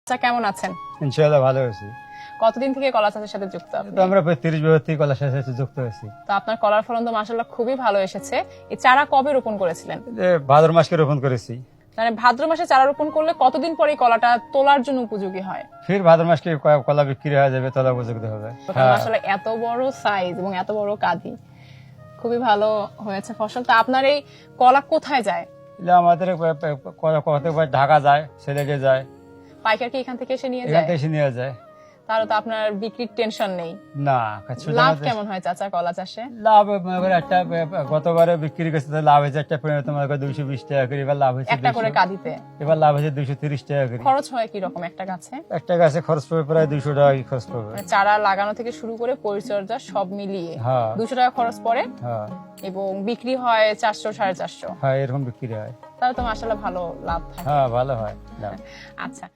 আচ্ছা, কেমন আছেন? ইনশাআল্লাহ ভালো আছি। কতদিন থেকে কলা চাষের সাথে যুক্ত আপনি? তো আমরা প্রায় 30 বছর থেকে কলার সাথে যুক্ত হয়েছি। তো আপনার কলার ফলন তো মাশাআল্লাহ খুবই ভালো এসেছে। এই চারা কবে রোপণ করেছিলেন? যে ভাদ্র মাসকে রোপণ করেছি, মানে ভাদ্র মাসে চারা রোপণ করলে কতদিন পরে এই কলাটা তোলার জন্য উপযোগী হয়? ফির ভাদ্র মাসকে কলা বিক্রি হয়ে যাবে, তলা উপযুক্ত হবে। মাশাআল্লাহ এত বড় সাইজ এবং এত বড় কাঁদি, খুবই ভালো হয়েছে ফসল। তা আপনার এই কলা কোথায় যায়? এটা আমাদের কত ঢাকা যায়, সিলেটে যায়, পাইকার কি এখান থেকে এসে নিয়ে এখান যায়? থেকে এসে নিয়ে যায়। তাহলে তো আপনার বিক্রির টেনশন নেই। না, লাভ কেমন হয় চাচা কলা চাষে? লাভ মনে করে একটা গতবারে বিক্রি করছে, লাভ হয়েছে একটা তোমার 220 টাকা করে, এবার লাভ হয়েছে একটা করে 200, কাঁদিতে এবার লাভ হয়েছে 230 টাকা করে। খরচ হয় কি রকম একটা গাছে? একটা গাছে খরচ পড়বে প্রায় 200 টাকা খরচ পড়বে। মানে চারা লাগানো থেকে শুরু করে পরিচর্যা সব মিলিয়ে হ্যাঁ 200 টাকা খরচ পড়ে হ্যাঁ এবং বিক্রি হয় 400 450। হ্যাঁ, এরকম বিক্রি হয়। তাহলে তো মাশাআল্লাহ ভালো লাভ থাকে। হ্যাঁ, ভালো হয় লাভ। আচ্ছা।